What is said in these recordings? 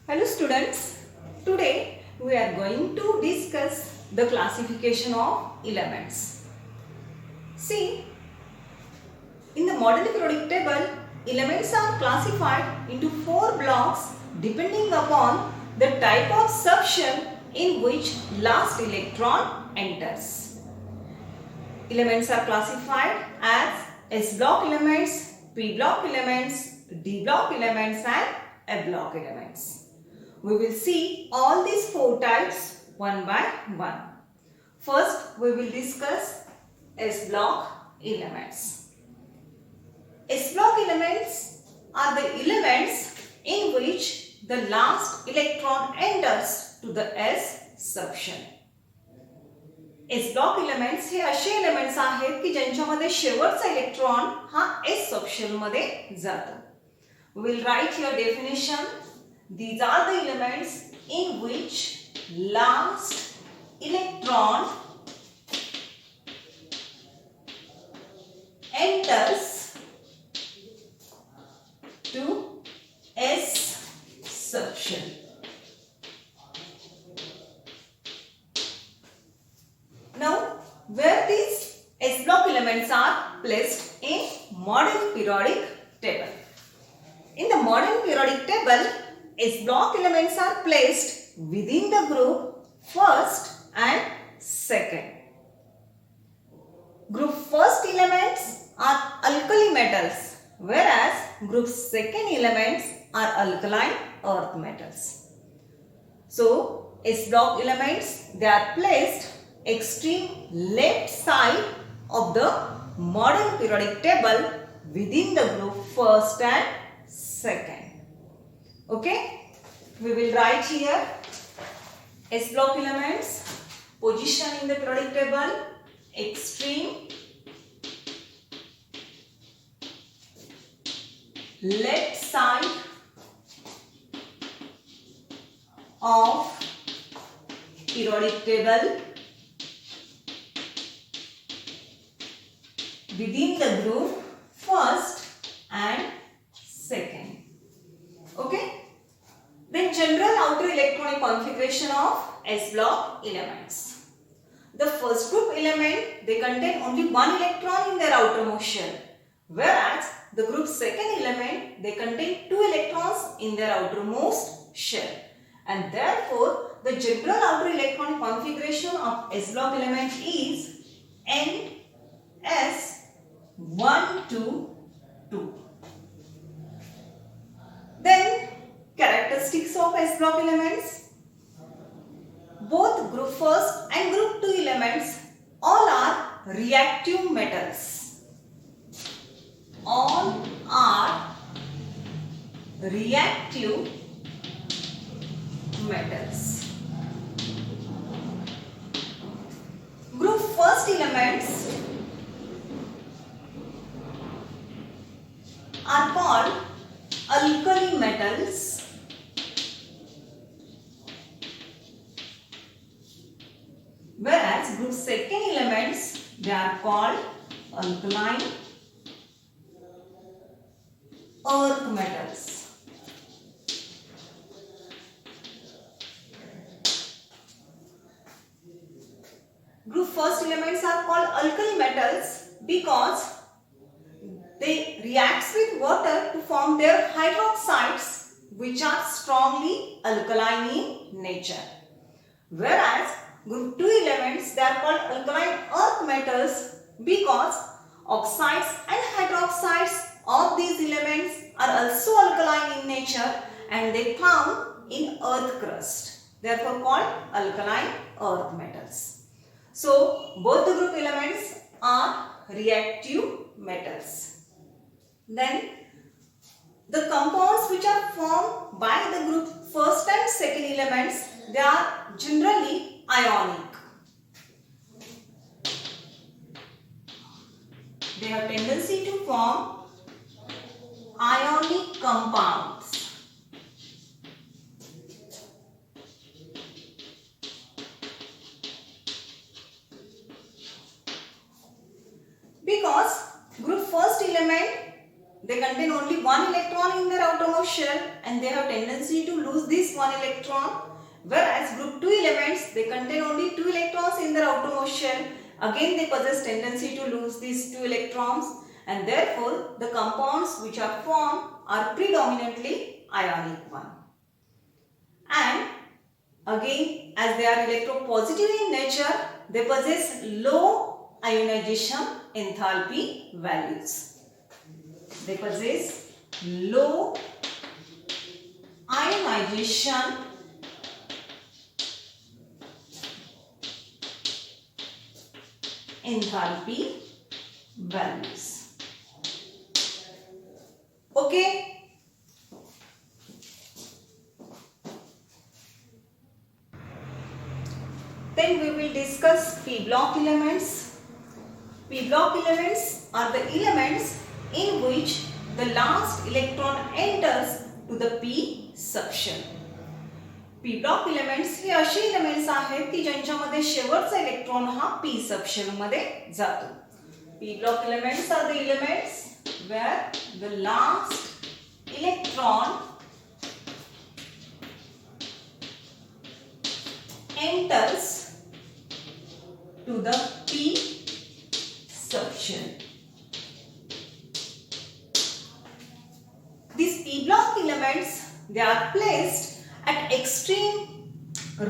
Hello students, today we are going to discuss the classification of elements. See, in the modern periodic table, elements are classified into 4 blocks depending upon the type of subshell in which last electron enters. Elements are classified as S block elements, P block elements, D block elements and F block elements. We will see all these 4 types one by one. First, we will discuss S block elements. S block elements are the elements in which the last electron enters to the S subshell. S block elements हे असे elements आहेत की ज्यांच्यामध्ये शेवटचा electron हा S subshell मध्ये जातो. We will write here definition. These are the elements in which last electron enters to S subshell. Now, where these S block elements are placed in modern periodic table. In the modern periodic table, S block elements are placed within the group first and second. Group first elements are alkali metals, whereas group second elements are alkaline earth metals. So, S block elements, they are placed extreme left side of the modern periodic table within the group first and second. Okay, we will write here S block elements, position in the periodic table, extreme left side of periodic table within the group first and second. Okay. Then general outer electronic configuration of S block elements. The first group element, they contain only one electron in their outermost shell, whereas the group second element, they contain 2 electrons in their outermost shell, and therefore the general outer electronic configuration of S block element is NS1 to 2. Then characteristics of S block elements. Both group first and group 2 elements all are reactive metals. All are reactive metals. Group first elements are called alkali metals, whereas group second elements, they are called alkaline earth metals. Group first elements are called alkali metals because they react with water to form their hydroxides, which are strongly alkaline in nature. Whereas group 2 elements, they are called alkaline earth metals because oxides and hydroxides of these elements are also alkaline in nature and they found in earth crust. Therefore called alkaline earth metals. So both the group elements are reactive metals. Then the compounds which are formed by the group first and second elements, they are generally ionic. They have tendency to form ionic compounds. Because group first element, they contain only only one electron in their outermost shell and they have tendency to lose this one electron, whereas group 2 elements, they contain only 2 electrons in their outermost shell. Again they possess tendency to lose these 2 electrons, and therefore the compounds which are formed are predominantly ionic one. And again, as they are electropositive in nature, they possess low ionization enthalpy values. They possess low ionization enthalpy values. Okay. Then we will discuss p-block elements. P-block elements are the elements in which the last electron enters to the p subshell. p-block elements हे असे elements आहेत की ज्यांच्यामध्ये शेवटचा electron हा p subshell मध्ये जातो. p-block elements are the elements where the last electron enters to the p subshell. These p-block elements, they are placed at extreme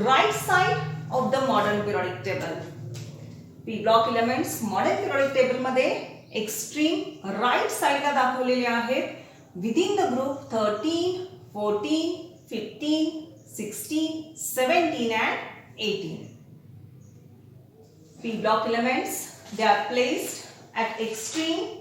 right side of the modern periodic table. p-block elements modern periodic table मध्ये extreme right side ला दाखवलेले आहेत within the group 13, 14, 15, 16, 17 and 18. p-block elements, they are placed at extreme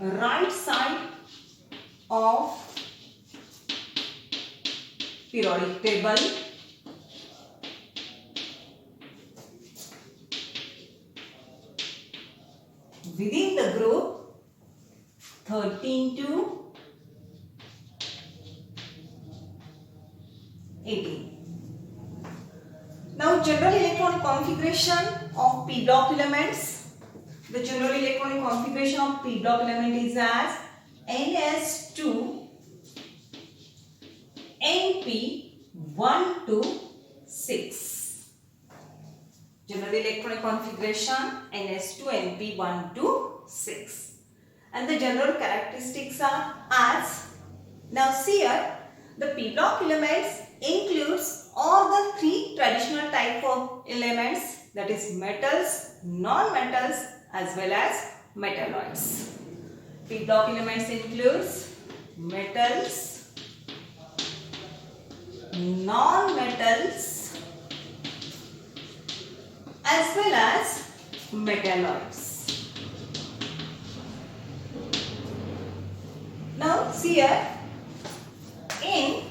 right side of periodic table within the group 13 to 18. Now general electronic configuration of p-block elements. The general electronic configuration of p-block element is as Ns2 Np1 to 6. General electronic configuration Ns2 Np1 to 6. And the general characteristics are as, now see here, the p-block elements includes all the three traditional type of elements, that is metals, non-metals as well as metalloids. p-block elements includes metals, non-metals as well as metalloids. Now see here, in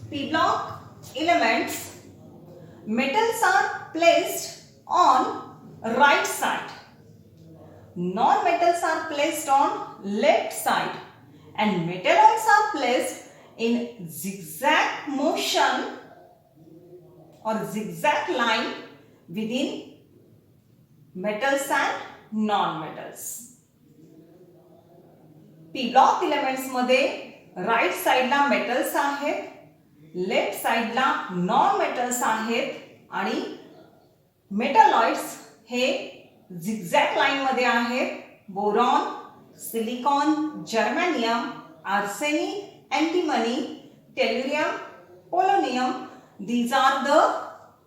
p-block elements, metals are placed on right side, non-metals are placed on left side, and metalloids are placed in zigzag motion or zigzag line within metals and non-metals. p-block elements मध्ये right साइडला metals आहेत, left साइडला non metals आहेत आणि metalloids हे zigzag line मध्ये आहेत. Boron, silicon, germanium, arsenic, antimony, tellurium, polonium, these are the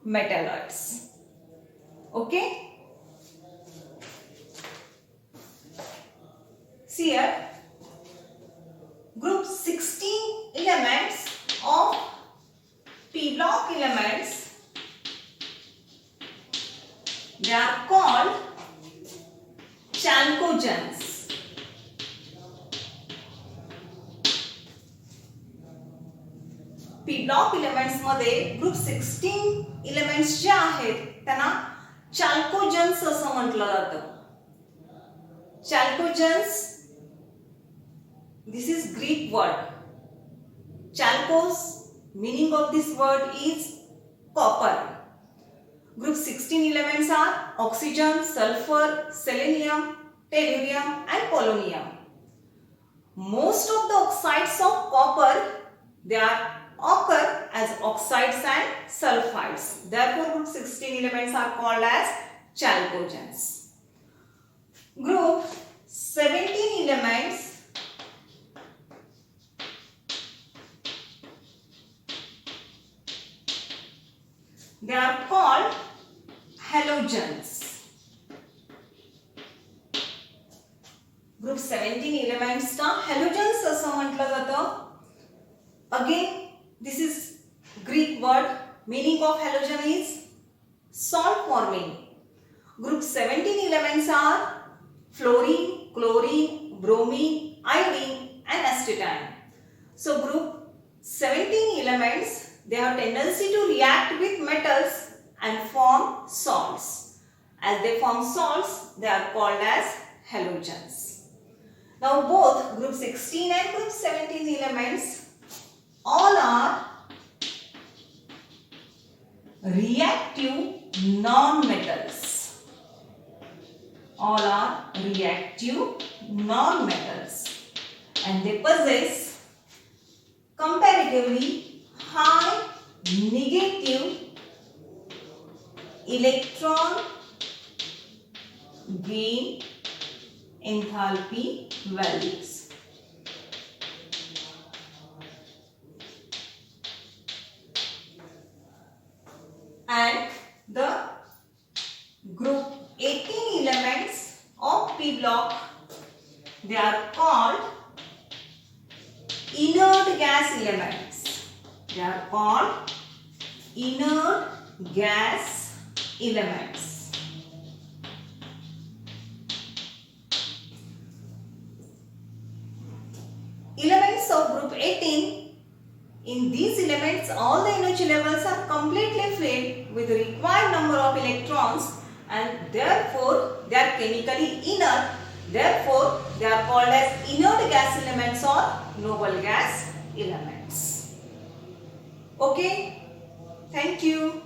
metalloids. Okay? See here, group 16 elements of p-block elements, they are called chalcogens. p-block elements मध्ये group 16 elements जे आहेत त्यांना chalcogens असं म्हटलं जातं. chalcogens, this is Greek word. Chalcos meaning of this word is copper. Group 16 elements are oxygen, sulfur, selenium, tellurium and polonium. Most of the oxides of copper, they are occur as oxides and sulfides. Therefore, group 16 elements are called as chalcogens. Group 17 elements they are called halogens. Group 17 elements ना halogens असं म्हटलं जातं. Again, this is Greek word. Meaning of halogen is salt forming. Group 17 elements are fluorine, chlorine, bromine, iodine and astatine. So group 17 elements, they have tendency to react with metals and form salts. As they form salts, they are called as halogens. Now both group 16 and group 17 elements all are reactive non-metals. All are reactive non-metals and they possess comparatively high negative electron gain enthalpy values. And the group 18 elements of P block, they are called inert gas elements. They are called inert gas elements. Elements of group 18, in these elements all the energy levels are completely filled with the required number of electrons and therefore they are chemically inert. Therefore they are called as inert gas elements or noble gas elements. Okay, thank you.